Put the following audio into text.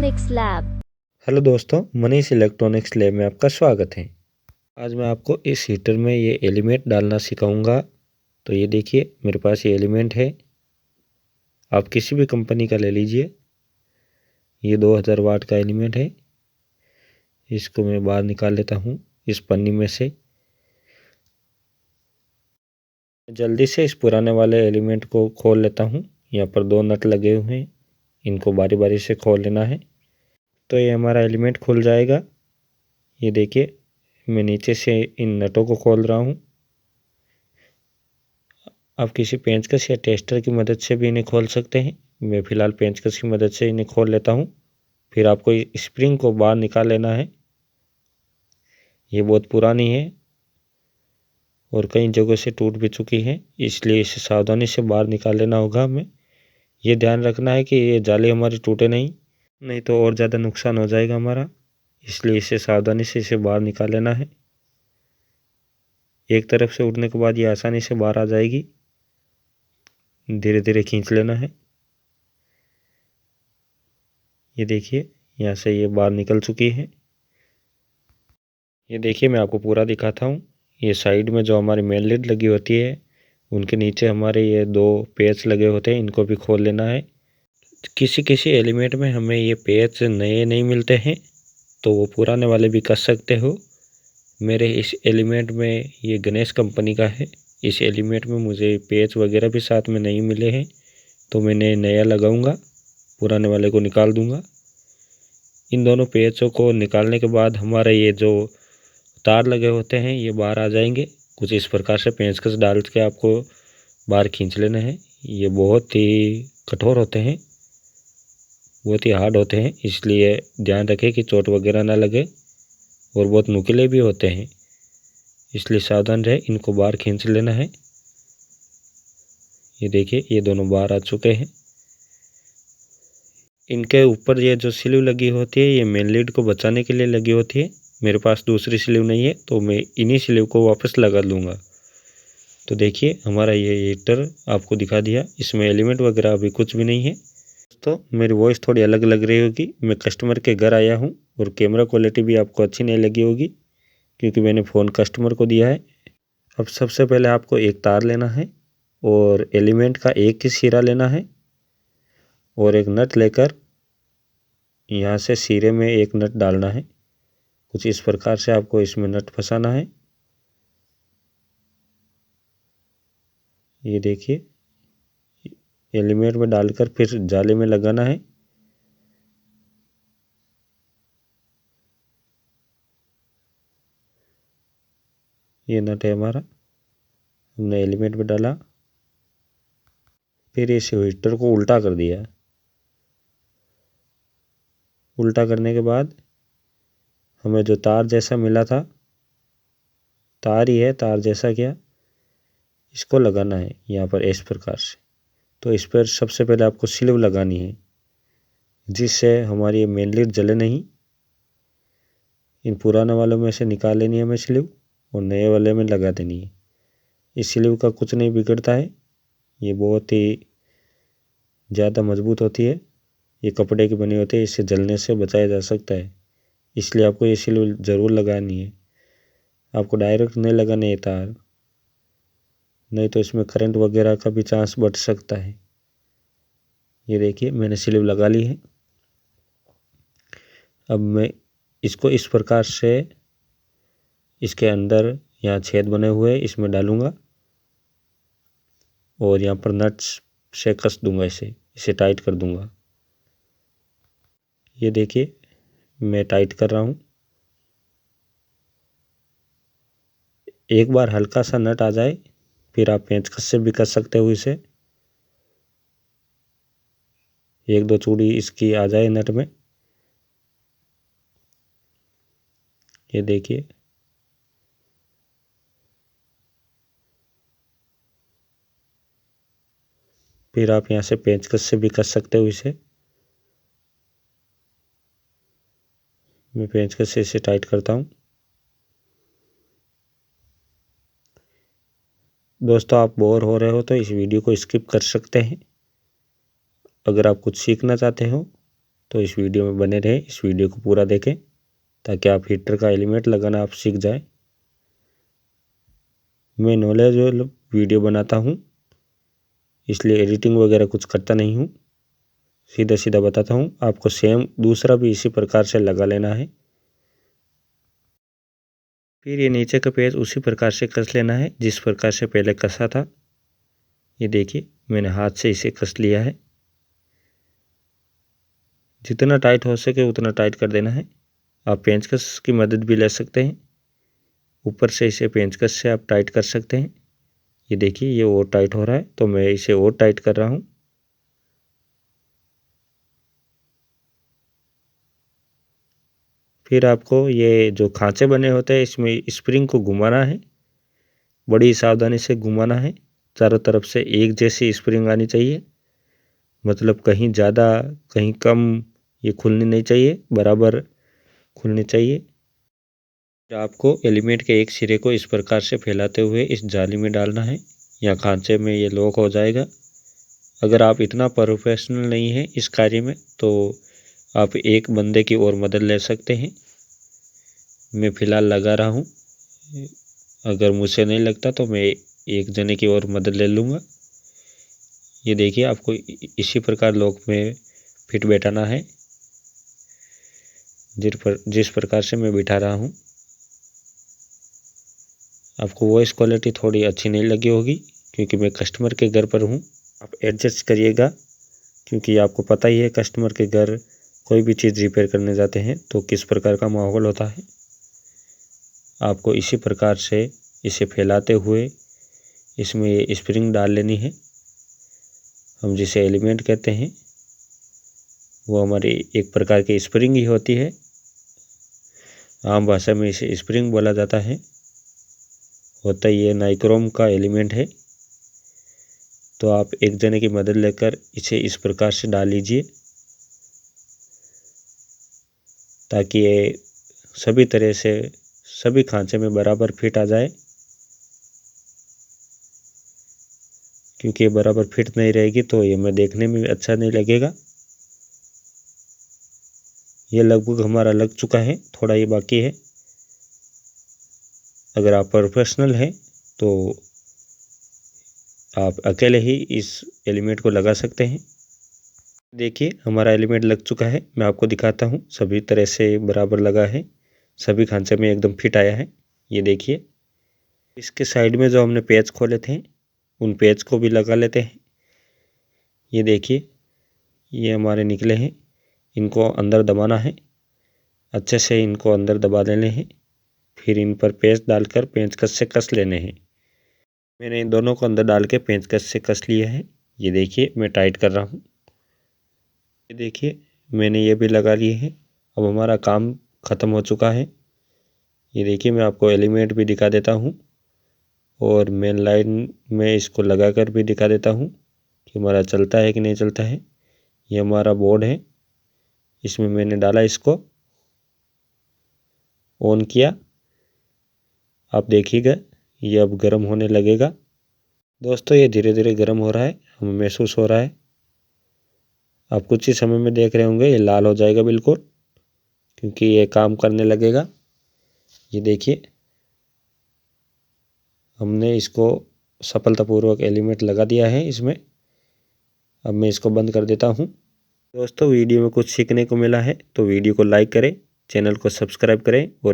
Electronics lab. Hello दोस्तों, Manish electronics lab में आपका स्वागत है। आज मैं आपको इस हीटर में ये एलिमेंट डालना सिखाऊंगा। तो ये देखिए, मेरे पास ये एलिमेंट है। आप किसी भी कंपनी का ले लीजिए। ये 2000 वाट का एलिमेंट है। इसको मैं बाहर निकाल लेता हूँ इस पन्नी में से। जल्दी से इस पुराने वाले एलिमेंट को खोल लेता हूँ। यहाँ पर 2 नट लगे हुए हैं, इनको बारी बारी से खोल लेना है। तो ये हमारा एलिमेंट खुल जाएगा। ये देखिए, मैं नीचे से इन नटों को खोल रहा हूँ। आप किसी पेंचकस या टेस्टर की मदद से भी इन्हें खोल सकते हैं। मैं फ़िलहाल पेंचकस की मदद से इन्हें खोल लेता हूँ। फिर आपको स्प्रिंग को बाहर निकाल लेना है। ये बहुत पुरानी है और कई जगहों से टूट भी चुकी है, इसलिए इसे सावधानी से बाहर निकाल लेना होगा हमें। ये ध्यान रखना है कि ये जाली हमारी टूटे नहीं तो और ज़्यादा नुकसान हो जाएगा हमारा। इसलिए इसे सावधानी से इसे बाहर निकाल लेना है। एक तरफ से उठने के बाद ये आसानी से बाहर आ जाएगी। धीरे धीरे खींच लेना है। ये देखिए, यहाँ से ये बाहर निकल चुकी है। ये देखिए, मैं आपको पूरा दिखाता हूँ। ये साइड में जो हमारी मेन लीड लगी होती है, उनके नीचे हमारे ये 2 पेच लगे होते हैं, इनको भी खोल लेना है। किसी किसी एलिमेंट में हमें ये पेच नए नहीं मिलते हैं, तो वो पुराने वाले भी कर सकते हो। मेरे इस एलिमेंट में ये गणेश कंपनी का है। इस एलिमेंट में मुझे पेच वगैरह भी साथ में नहीं मिले हैं, तो मैंने नया लगाऊंगा, पुराने वाले को निकाल दूंगा। इन दोनों पेचों को निकालने के बाद हमारा ये जो तार लगे होते हैं ये बाहर आ जाएंगे। कुछ इस प्रकार से पेंचकस डाल के आपको बाहर खींच लेना है। ये बहुत ही कठोर होते हैं, बहुत ही हार्ड होते हैं, इसलिए ध्यान रखें कि चोट वगैरह ना लगे। और बहुत नुकीले भी होते हैं, इसलिए सावधान रहे। इनको बाहर खींच लेना है। ये देखिए, ये दोनों बाहर आ चुके हैं। इनके ऊपर ये जो स्लीव लगी होती है, ये मेन लीड को बचाने के लिए लगी होती है। मेरे पास दूसरी स्लीव नहीं है, तो मैं इन्हीं स्लीव को वापस लगा लूँगा। तो देखिए, हमारा ये हीटर आपको दिखा दिया। इसमें एलिमेंट वगैरह अभी कुछ भी नहीं है। तो मेरी वॉइस थोड़ी अलग लग रही होगी। मैं कस्टमर के घर आया हूँ और कैमरा क्वालिटी भी आपको अच्छी नहीं लगी होगी, क्योंकि मैंने फ़ोन कस्टमर को दिया है। अब सबसे पहले आपको एक तार लेना है और एलिमेंट का एक ही सिरा लेना है और एक नट लेकर यहाँ से सिरे में एक नट डालना है। कुछ इस प्रकार से आपको इसमें नट फंसाना है। ये देखिए, एलिमेंट में डालकर फिर जाले में लगाना है। ये नट है हमारा, हमने एलिमेंट में डाला। फिर इस हीटर को उल्टा कर दिया। उल्टा करने के बाद हमें जो तार जैसा मिला था, तार ही है, तार जैसा क्या, इसको लगाना है यहाँ पर इस प्रकार से। तो इस पर सबसे पहले आपको स्लीव लगानी है, जिससे हमारी ये मेन लीड जले नहीं। इन पुराने वालों में से निकाल लेनी है हमें स्लीव और नए वाले में लगा देनी है। इस स्लीव का कुछ नहीं बिगड़ता है, ये बहुत ही ज़्यादा मजबूत होती है। ये कपड़े की बनी होती है, इससे जलने से बचाया जा सकता है, इसलिए आपको ये स्लीव ज़रूर लगानी है। आपको डायरेक्ट नहीं लगाने है तार, नहीं तो इसमें करंट वगैरह का भी चांस बढ़ सकता है। ये देखिए, मैंने स्लीव लगा ली है। अब मैं इसको इस प्रकार से इसके अंदर यहाँ छेद बने हुए हैं, इसमें डालूँगा और यहाँ पर नट्स से कस दूंगा, इसे टाइट कर दूंगा। ये देखिए, मैं टाइट कर रहा हूँ। एक बार हल्का सा नट आ जाए, फिर आप पेंचकस से भी कर सकते हो इसे। एक दो चूड़ी इसकी आ जाए नट में। ये देखिए, फिर आप यहाँ से पेंचकस से भी कर सकते हो इसे। मैं पेंचकस से इसे टाइट करता हूँ। दोस्तों, आप बोर हो रहे हो तो इस वीडियो को स्किप कर सकते हैं। अगर आप कुछ सीखना चाहते हो तो इस वीडियो में बने रहें, इस वीडियो को पूरा देखें ताकि आप हीटर का एलिमेंट लगाना आप सीख जाए। मैं नॉलेजेबल वीडियो बनाता हूँ, इसलिए एडिटिंग वगैरह कुछ करता नहीं हूँ, सीधा सीधा बताता हूँ। आपको सेम दूसरा भी इसी प्रकार से लगा लेना है। फिर ये नीचे का पेज उसी प्रकार से कस लेना है जिस प्रकार से पहले कसा था। ये देखिए मैंने हाथ से इसे कस लिया है। जितना टाइट हो सके उतना टाइट कर देना है। आप पेंचकस की मदद भी ले सकते हैं, ऊपर से इसे पेंचकस से आप टाइट कर सकते हैं। ये देखिए ये और टाइट हो रहा है तो मैं इसे और टाइट कर रहा हूँ। फिर आपको ये जो खांचे बने होते हैं इसमें स्प्रिंग को घुमाना है, बड़ी सावधानी से घुमाना है। चारों तरफ से एक जैसी स्प्रिंग आनी चाहिए, मतलब कहीं ज़्यादा कहीं कम ये खुलनी नहीं चाहिए, बराबर खुलनी चाहिए। आपको एलिमेंट के एक सिरे को इस प्रकार से फैलाते हुए इस जाली में डालना है, या खांचे में ये लॉक हो जाएगा। अगर आप इतना प्रोफेशनल नहीं हैं इस कार्य में तो आप एक बंदे की और मदद ले सकते हैं। मैं फ़िलहाल लगा रहा हूँ, अगर मुझसे नहीं लगता तो मैं एक जने की और मदद ले लूँगा। ये देखिए आपको इसी प्रकार लॉक में फिट बैठाना है, जिस प्रकार से मैं बिठा रहा हूँ। आपको वॉइस क्वालिटी थोड़ी अच्छी नहीं लगी होगी क्योंकि मैं कस्टमर के घर पर हूँ। आप एडजस्ट करिएगा क्योंकि आपको पता ही है कस्टमर के घर कोई भी चीज़ रिपेयर करने जाते हैं तो किस प्रकार का माहौल होता है। आपको इसी प्रकार से इसे फैलाते हुए इसमें ये स्प्रिंग डाल लेनी है। हम जिसे एलिमेंट कहते हैं वो हमारी एक प्रकार की स्प्रिंग ही होती है। आम भाषा में इसे स्प्रिंग बोला जाता है। होता ये नाइक्रोम का एलिमेंट है। तो आप एक जने की मदद लेकर इसे इस प्रकार से डाल लीजिए ताकि ये सभी तरह से सभी खांचे में बराबर फिट आ जाए। क्योंकि ये बराबर फिट नहीं रहेगी तो ये मैं देखने में अच्छा नहीं लगेगा। ये लगभग हमारा लग चुका है, थोड़ा ही बाकी है। अगर आप प्रोफेशनल हैं तो आप अकेले ही इस एलिमेंट को लगा सकते हैं। देखिए हमारा एलिमेंट लग चुका है, मैं आपको दिखाता हूँ। सभी तरह से बराबर लगा है, सभी खांचे में एकदम फिट आया है। ये देखिए इसके साइड में जो हमने पेच खोले थे उन पेच को भी लगा लेते हैं। ये देखिए ये हमारे निकले हैं, इनको अंदर दबाना है, अच्छे से इनको अंदर दबा लेने हैं। फिर इन पर पेच डालकर पेंचकस से कस लेने हैं। मैंने इन दोनों को अंदर डाल के पेंचकस से कस लिया है। ये देखिए मैं टाइट कर रहा हूँ। ये देखिए मैंने ये भी लगा लिए हैं। अब हमारा काम ख़त्म हो चुका है। ये देखिए मैं आपको एलिमेंट भी दिखा देता हूँ और मेन लाइन में इसको लगा कर भी दिखा देता हूँ कि हमारा चलता है कि नहीं चलता है। ये हमारा बोर्ड है, इसमें मैंने डाला, इसको ऑन किया। आप देखिएगा ये अब गर्म होने लगेगा। दोस्तों ये धीरे धीरे गर्म हो रहा है, हमें महसूस हो रहा है। आप कुछ ही समय में देख रहे होंगे ये लाल हो जाएगा बिल्कुल, क्योंकि ये काम करने लगेगा। ये देखिए हमने इसको सफलतापूर्वक एलिमेंट लगा दिया है इसमें। अब मैं इसको बंद कर देता हूँ। दोस्तों वीडियो में कुछ सीखने को मिला है तो वीडियो को लाइक करें, चैनल को सब्सक्राइब करें और